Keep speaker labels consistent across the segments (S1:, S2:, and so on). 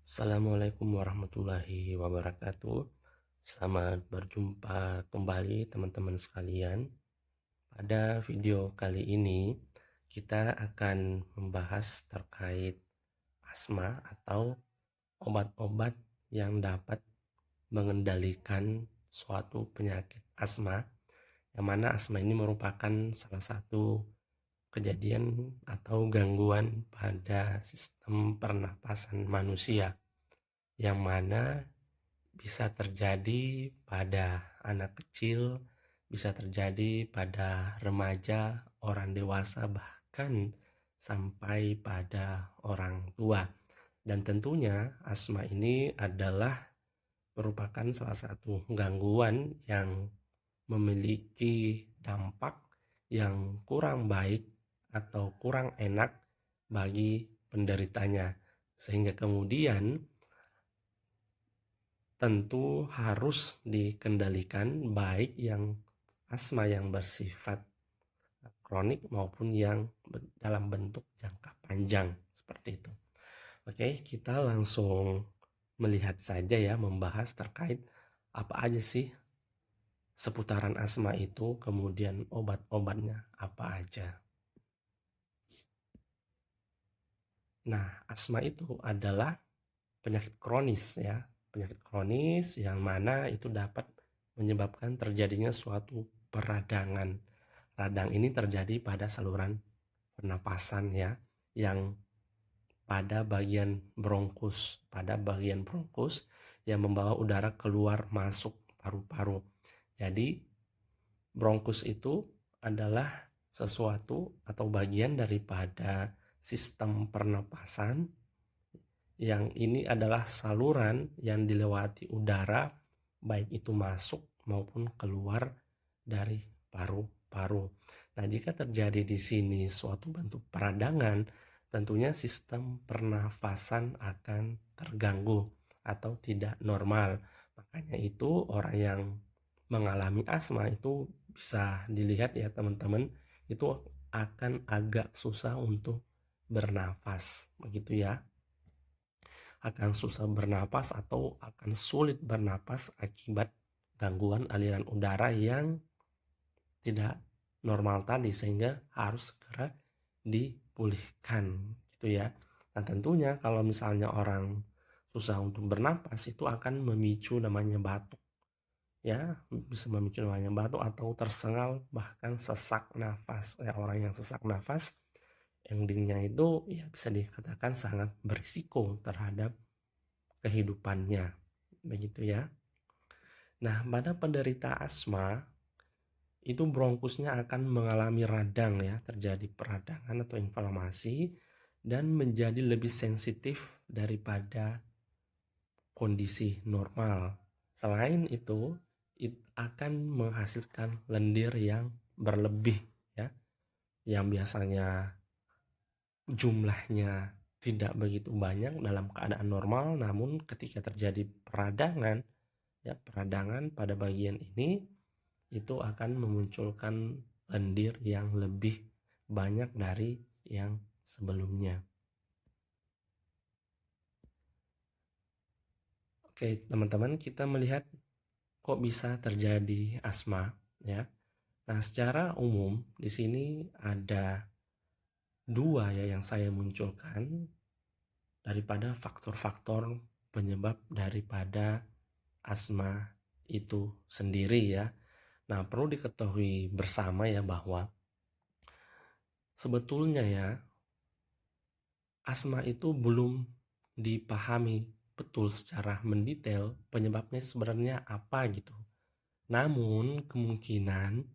S1: Assalamualaikum warahmatullahi wabarakatuh. Selamat berjumpa kembali teman-teman sekalian. Pada video kali ini kita akan membahas terkait asma atau obat-obat yang dapat mengendalikan suatu penyakit asma, yang mana asma ini merupakan salah satu kejadian atau gangguan pada sistem pernapasan manusia, yang mana bisa terjadi pada anak kecil, bisa terjadi pada remaja, orang dewasa, bahkan sampai pada orang tua. Dan tentunya asma ini adalah merupakan salah satu gangguan yang memiliki dampak yang kurang baik atau kurang enak bagi penderitanya, sehingga kemudian tentu harus dikendalikan, baik yang asma yang bersifat kronik maupun yang dalam bentuk jangka panjang seperti itu. Oke, kita langsung melihat saja ya, membahas terkait apa aja sih seputaran asma itu, kemudian obat-obatnya apa aja. Nah, asma itu adalah penyakit kronis ya, penyakit kronis yang mana itu dapat menyebabkan terjadinya suatu peradangan. Radang ini terjadi pada saluran pernapasan ya, yang pada bagian bronkus yang membawa udara keluar masuk paru-paru. Jadi bronkus itu adalah sesuatu atau bagian daripada sistem pernapasan, yang ini adalah saluran yang dilewati udara, baik itu masuk maupun keluar dari paru-paru. Nah, jika terjadi di sini suatu bentuk peradangan, tentunya sistem pernafasan akan terganggu atau tidak normal. Makanya itu orang yang mengalami asma itu bisa dilihat ya teman-teman, itu akan agak susah untuk bernafas, begitu ya. Akan susah bernapas atau akan sulit bernapas akibat gangguan aliran udara yang tidak normal tadi, sehingga harus segera dipulihkan gitu ya. Nah, tentunya kalau misalnya orang susah untuk bernapas itu akan memicu namanya batuk ya, bisa memicu namanya batuk atau tersengal, bahkan sesak nafas ya. Orang yang sesak nafas endingnya itu ya bisa dikatakan sangat berisiko terhadap kehidupannya, begitu ya. Nah, pada penderita asma itu bronkusnya akan mengalami radang ya, terjadi peradangan atau inflamasi dan menjadi lebih sensitif daripada kondisi normal. Selain itu akan menghasilkan lendir yang berlebih ya, yang biasanya jumlahnya tidak begitu banyak dalam keadaan normal, namun ketika terjadi peradangan ya, peradangan pada bagian ini itu akan memunculkan lendir yang lebih banyak dari yang sebelumnya. Oke, teman-teman, kita melihat kok bisa terjadi asma ya. Nah, secara umum di sini ada dua ya yang saya munculkan daripada faktor-faktor penyebab daripada asma itu sendiri ya. Nah, perlu diketahui bersama ya bahwa sebetulnya ya asma itu belum dipahami betul secara mendetail penyebabnya sebenarnya apa gitu. Namun kemungkinan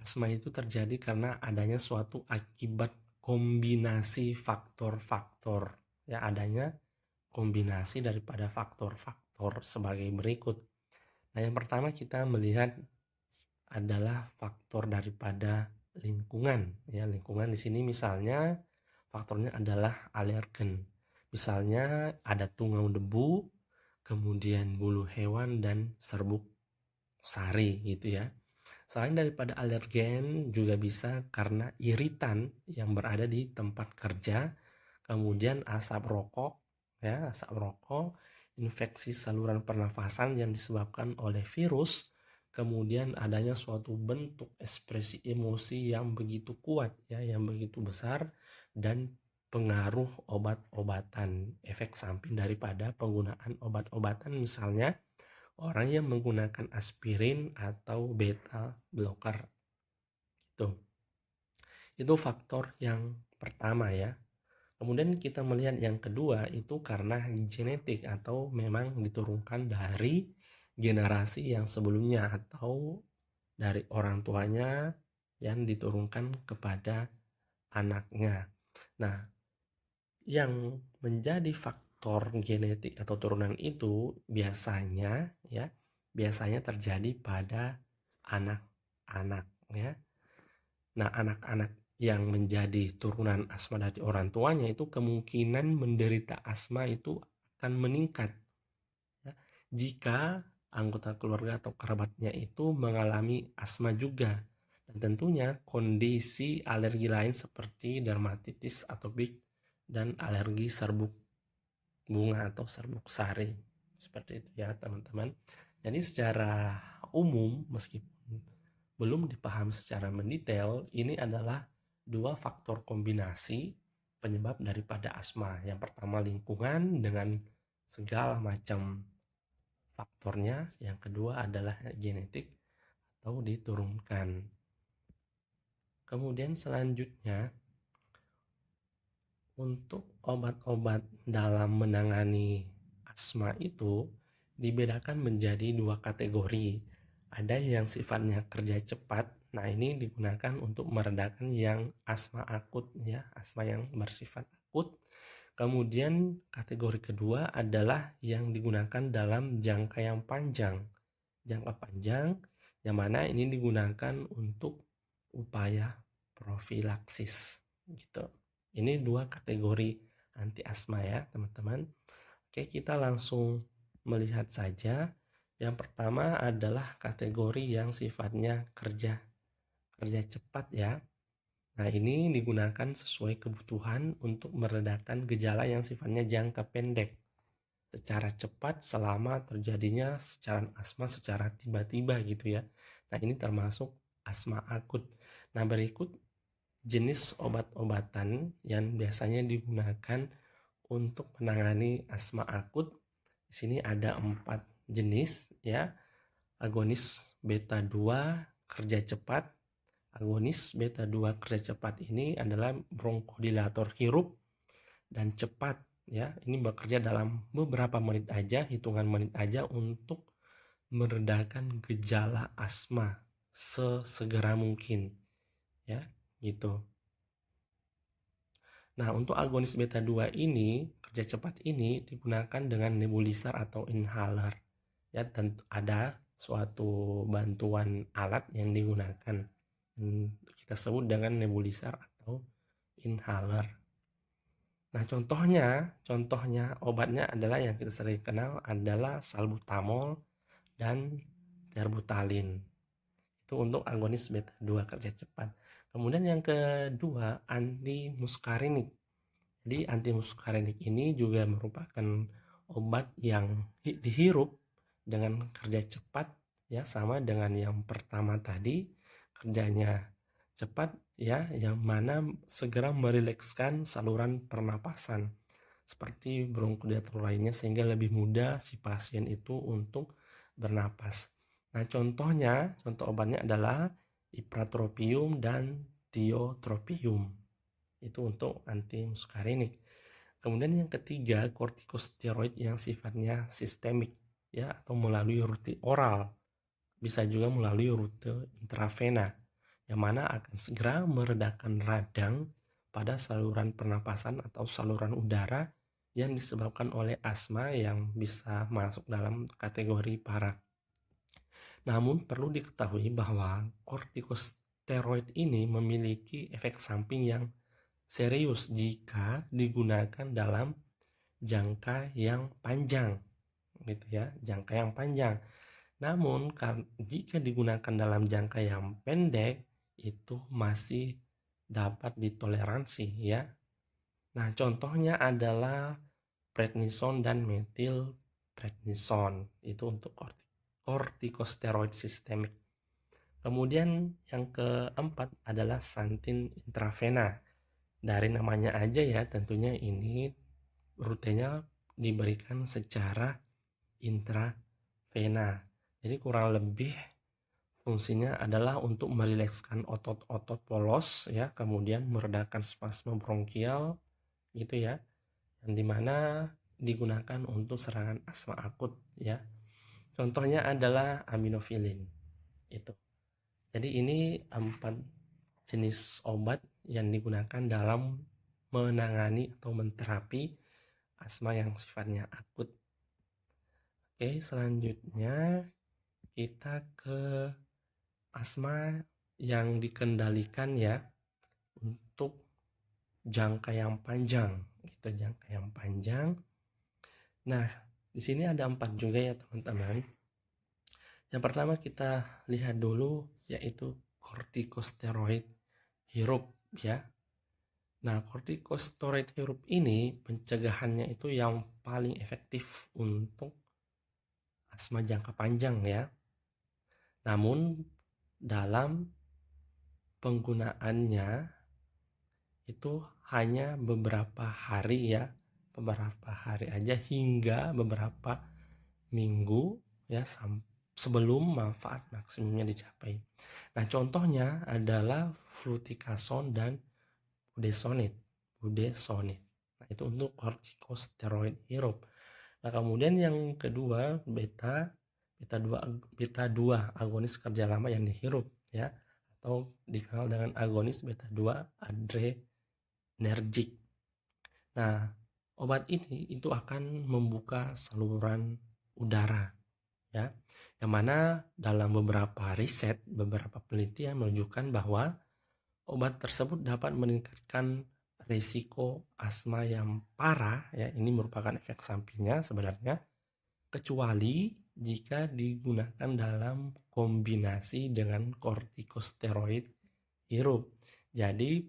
S1: asma itu terjadi karena adanya suatu akibat kombinasi faktor-faktor ya, adanya kombinasi daripada faktor-faktor sebagai berikut. Nah, yang pertama kita melihat adalah faktor daripada lingkungan ya. Lingkungan di sini misalnya faktornya adalah alergen. Misalnya ada tungau debu, kemudian bulu hewan dan serbuk sari gitu ya. Selain daripada alergen, juga bisa karena iritan yang berada di tempat kerja, kemudian asap rokok ya, asap rokok, infeksi saluran pernafasan yang disebabkan oleh virus, kemudian adanya suatu bentuk ekspresi emosi yang begitu kuat ya, yang begitu besar, dan pengaruh obat-obatan, efek samping daripada penggunaan obat-obatan, misalnya orang yang menggunakan aspirin atau beta blocker. Itu faktor yang pertama ya. Kemudian kita melihat yang kedua itu karena genetik atau memang diturunkan dari generasi yang sebelumnya atau dari orang tuanya yang diturunkan kepada anaknya. Nah, yang menjadi faktor genetik atau turunan itu biasanya terjadi pada anak-anak ya. Nah, anak-anak yang menjadi turunan asma dari orang tuanya itu kemungkinan menderita asma itu akan meningkat ya, jika anggota keluarga atau kerabatnya itu mengalami asma juga. Dan tentunya kondisi alergi lain seperti dermatitis atopik dan alergi serbuk bunga atau serbuk sari. Seperti itu ya teman-teman. Jadi secara umum meskipun belum dipahami secara mendetail, ini adalah dua faktor kombinasi penyebab daripada asma. Yang pertama lingkungan dengan segala macam faktornya, yang kedua adalah genetik atau diturunkan. Kemudian selanjutnya, untuk obat-obat dalam menangani asma itu dibedakan menjadi dua kategori. Ada yang sifatnya kerja cepat. Nah, ini digunakan untuk meredakan yang asma akut ya, asma yang bersifat akut. Kemudian kategori kedua adalah yang digunakan dalam jangka yang panjang. Jangka panjang yang mana ini digunakan untuk upaya profilaksis gitu. Ini dua kategori anti asma ya, teman-teman. Oke, kita langsung melihat saja. Yang pertama adalah kategori yang sifatnya kerja cepat ya. Nah, ini digunakan sesuai kebutuhan untuk meredakan gejala yang sifatnya jangka pendek secara cepat selama terjadinya secara asma secara tiba-tiba gitu ya. Nah, ini termasuk asma akut. Nah, berikut jenis obat-obatan yang biasanya digunakan untuk menangani asma akut. Di sini ada 4 jenis ya. Agonis beta 2 kerja cepat. Agonis beta 2 kerja cepat ini adalah bronkodilator hirup dan cepat ya. Ini bekerja dalam beberapa menit aja, hitungan menit aja untuk meredakan gejala asma sesegera mungkin ya, gitu. Nah, untuk agonis beta 2 ini, kerja cepat ini digunakan dengan nebulizer atau inhaler. Ya, tentu ada suatu bantuan alat yang digunakan. Kita sebut dengan nebulizer atau inhaler. Nah, contohnya obatnya adalah yang kita sering kenal adalah salbutamol dan terbutalin. Itu untuk agonis beta 2 kerja cepat. Kemudian yang kedua, antimuskarinik. Jadi antimuskarinik ini juga merupakan obat yang dihirup dengan kerja cepat ya, sama dengan yang pertama tadi, kerjanya cepat ya, yang mana segera merilekskan saluran pernapasan seperti bronkodilator lainnya sehingga lebih mudah si pasien itu untuk bernapas. Nah, contoh obatnya adalah ipratropium dan tiotropium. Itu untuk antimuskarinik. Kemudian yang ketiga, kortikosteroid yang sifatnya sistemik ya, atau melalui rute oral. Bisa juga melalui rute intravena yang mana akan segera meredakan radang pada saluran pernapasan atau saluran udara yang disebabkan oleh asma yang bisa masuk dalam kategori parah. Namun perlu diketahui bahwa kortikosteroid ini memiliki efek samping yang serius jika digunakan dalam jangka yang panjang gitu ya, jangka yang panjang. Namun jika digunakan dalam jangka yang pendek itu masih dapat ditoleransi ya. Nah, contohnya adalah prednison dan metilprednison. Itu untuk kortikosteroid sistemik. Kemudian yang keempat adalah santin intravena. Dari namanya aja ya, tentunya ini rutenya diberikan secara intravena. Jadi kurang lebih fungsinya adalah untuk merilekskan otot-otot polos ya, kemudian meredakan spasme bronkial gitu ya, yang dimana digunakan untuk serangan asma akut ya. Contohnya adalah aminofilin itu. Jadi ini 4 jenis obat yang digunakan dalam menangani atau menterapi asma yang sifatnya akut. Oke, selanjutnya kita ke asma yang dikendalikan ya untuk jangka yang panjang. Itu jangka yang panjang. Nah, di sini ada 4 juga ya teman-teman. Yang pertama kita lihat dulu yaitu kortikosteroid hirup ya. Nah, kortikosteroid hirup ini pencegahannya itu yang paling efektif untuk asma jangka panjang ya. Namun dalam penggunaannya itu hanya beberapa hari ya, beberapa hari aja hingga beberapa minggu ya sebelum manfaat maksimumnya dicapai. Nah, contohnya adalah fluticasone dan budesonide. Nah, itu untuk kortikosteroid hirup. Nah, kemudian yang kedua beta 2 agonis kerja lama yang dihirup ya, atau dikenal dengan agonis beta 2 adrenergic. Nah, obat ini itu akan membuka saluran udara ya, yang mana dalam beberapa riset, beberapa penelitian menunjukkan bahwa obat tersebut dapat meningkatkan risiko asma yang parah ya. Ini merupakan efek sampingnya sebenarnya, kecuali jika digunakan dalam kombinasi dengan kortikosteroid hirup. Jadi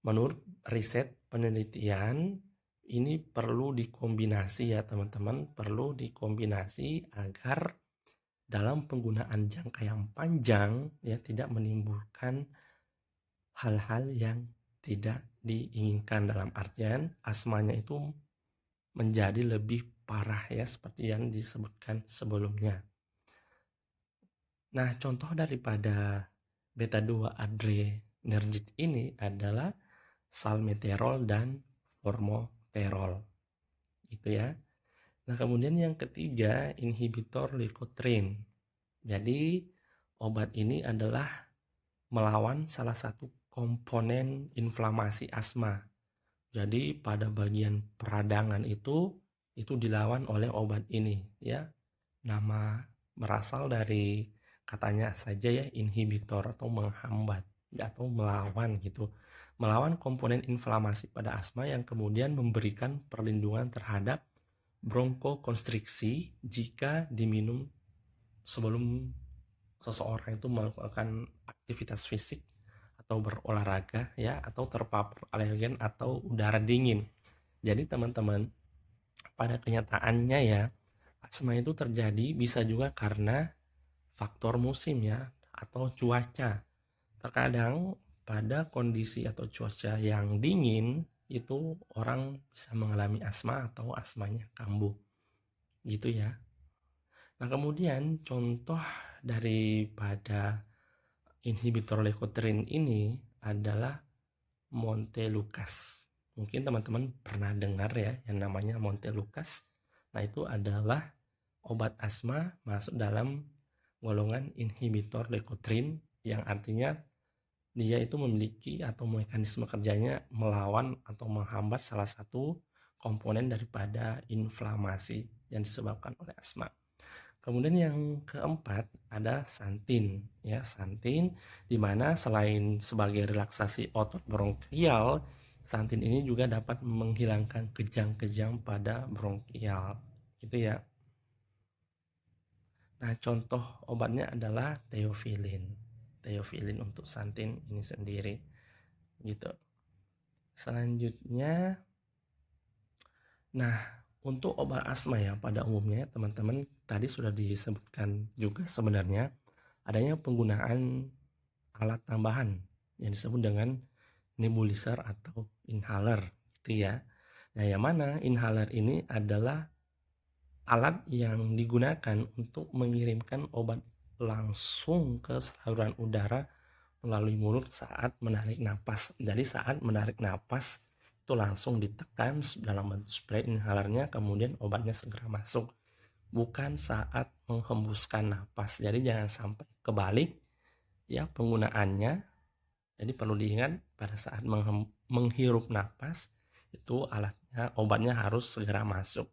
S1: menurut riset penelitian ini perlu dikombinasi ya teman-teman, perlu dikombinasi agar dalam penggunaan jangka yang panjang ya tidak menimbulkan hal-hal yang tidak diinginkan, dalam artian asmanya itu menjadi lebih parah ya, seperti yang disebutkan sebelumnya. Nah, contoh daripada beta 2 adrenergic ini adalah salmeterol dan formoterol gitu ya. Nah, kemudian yang ketiga inhibitor leukotriene. Jadi obat ini adalah melawan salah satu komponen inflamasi asma. Jadi pada bagian peradangan itu dilawan oleh obat ini ya. Nama berasal dari katanya saja ya, inhibitor atau menghambat atau melawan gitu. Melawan komponen inflamasi pada asma yang kemudian memberikan perlindungan terhadap bronkokonstriksi jika diminum sebelum seseorang itu melakukan aktivitas fisik atau berolahraga ya, atau terpapar alergen atau udara dingin. Jadi teman-teman, pada kenyataannya ya, asma itu terjadi bisa juga karena faktor musim ya, atau cuaca. Terkadang pada kondisi atau cuaca yang dingin itu orang bisa mengalami asma atau asmanya kambuh gitu ya. Nah, kemudian contoh daripada inhibitor leukotriene ini adalah Montelukast. Mungkin teman-teman pernah dengar ya yang namanya Montelukast. Nah, itu adalah obat asma masuk dalam golongan inhibitor leukotriene, yang artinya dia itu memiliki atau mekanisme kerjanya melawan atau menghambat salah satu komponen daripada inflamasi yang disebabkan oleh asma. Kemudian yang keempat ada santin ya, santin di mana selain sebagai relaksasi otot bronkial, santin ini juga dapat menghilangkan kejang-kejang pada bronkial gitu ya. Nah, contoh obatnya adalah teofilin untuk santin ini sendiri gitu. Selanjutnya Nah, untuk obat asma ya pada umumnya teman-teman tadi sudah disebutkan juga sebenarnya adanya penggunaan alat tambahan yang disebut dengan nebulizer atau inhaler gitu ya. Nah, yang mana inhaler ini adalah alat yang digunakan untuk mengirimkan obat langsung ke saluran udara melalui mulut saat menarik napas. Jadi saat menarik napas itu langsung ditekan dalam bentuk spray inhalernya, kemudian obatnya segera masuk. Bukan saat menghembuskan napas. Jadi jangan sampai kebalik ya penggunaannya. Jadi perlu diingat pada saat menghirup napas itu obatnya harus segera masuk.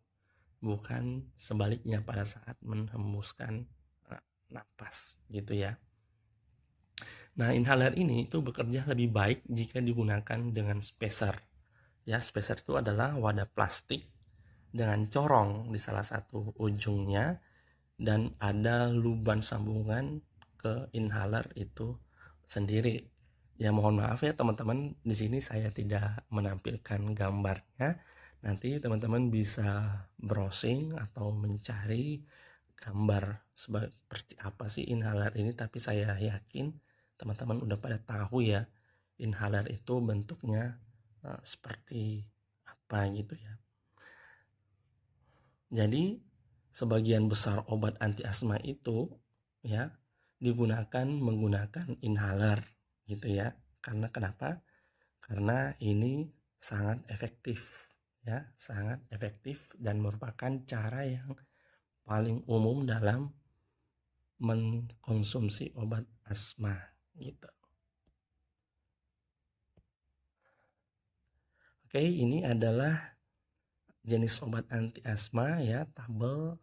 S1: Bukan sebaliknya pada saat menghembuskan napas gitu ya. Nah, inhaler ini itu bekerja lebih baik jika digunakan dengan spacer. Ya, spacer itu adalah wadah plastik dengan corong di salah satu ujungnya dan ada lubang sambungan ke inhaler itu sendiri. Ya, mohon maaf ya teman-teman, di sini saya tidak menampilkan gambarnya. Nanti teman-teman bisa browsing atau mencari gambar seperti apa sih inhaler ini, tapi saya yakin teman-teman udah pada tahu ya inhaler itu bentuknya seperti apa gitu ya. Jadi sebagian besar obat anti asma itu ya digunakan menggunakan inhaler gitu ya. Karena kenapa? Karena ini sangat efektif ya, sangat efektif dan merupakan cara yang paling umum dalam mengkonsumsi obat asma gitu. Oke, ini adalah jenis obat anti asma ya, tabel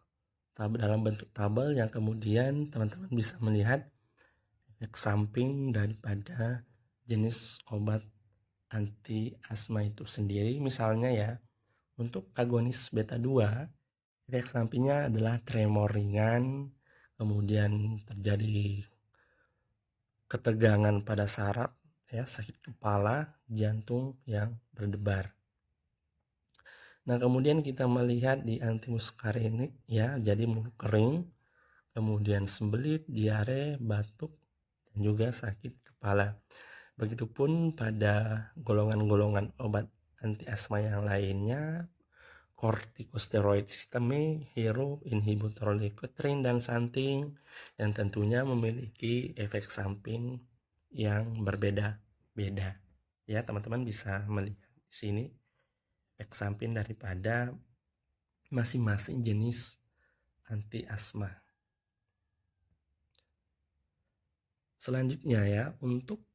S1: dalam bentuk tabel yang kemudian teman-teman bisa melihat efek samping daripada jenis obat anti asma itu sendiri. Misalnya ya, untuk agonis beta 2 efek sampingnya adalah tremor ringan, kemudian terjadi ketegangan pada saraf ya, sakit kepala, jantung yang berdebar. Nah, kemudian kita melihat di antimuskarinik ya, jadi mulut kering, kemudian sembelit, diare, batuk, dan juga sakit kepala. Begitupun pada golongan-golongan obat anti asma yang lainnya, kortikosteroid sistemik, hero, inhibitor leukotriene, dan santing yang tentunya memiliki efek samping yang berbeda-beda. Ya, teman-teman bisa melihat di sini efek samping daripada masing-masing jenis anti asma. Selanjutnya ya, untuk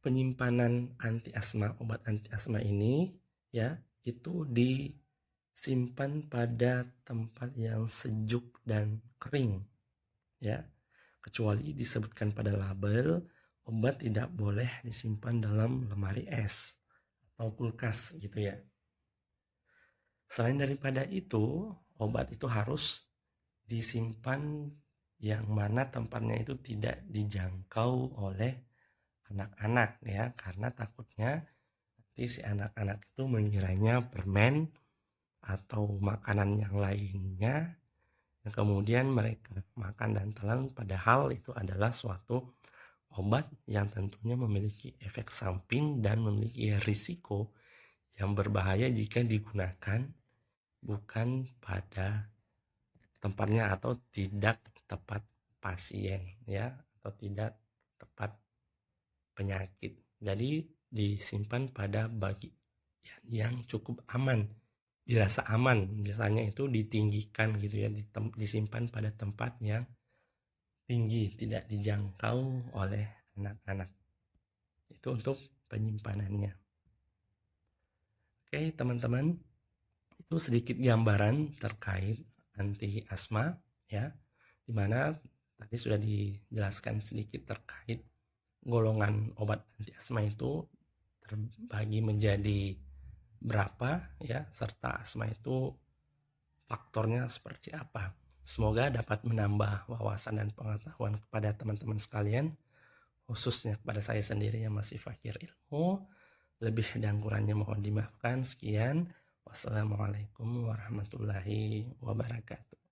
S1: penyimpanan anti asma, obat anti asma ini ya, itu disimpan pada tempat yang sejuk dan kering ya. Kecuali disebutkan pada label, obat tidak boleh disimpan dalam lemari es atau kulkas gitu ya. Selain daripada itu, obat itu harus disimpan yang mana tempatnya itu tidak dijangkau oleh anak-anak ya, karena takutnya nanti si anak-anak itu mengiranya permen atau makanan yang lainnya yang kemudian mereka makan dan telan, padahal itu adalah suatu obat yang tentunya memiliki efek samping dan memiliki risiko yang berbahaya jika digunakan bukan pada tempatnya atau tidak tepat pasien ya, atau tidak tepat penyakit. Jadi disimpan pada bagian yang cukup aman, dirasa aman, misalnya itu ditinggikan gitu ya, disimpan pada tempat yang tinggi, tidak dijangkau oleh anak-anak. Itu untuk penyimpanannya. Oke teman-teman, itu sedikit gambaran terkait anti asma ya, dimana tadi sudah dijelaskan sedikit terkait golongan obat anti asma itu terbagi menjadi berapa ya, serta asma itu faktornya seperti apa. Semoga dapat menambah wawasan dan pengetahuan kepada teman-teman sekalian, khususnya kepada saya sendiri yang masih fakir ilmu. Lebih dan kurangnya mohon dimaafkan. Sekian. Wassalamualaikum warahmatullahi wabarakatuh.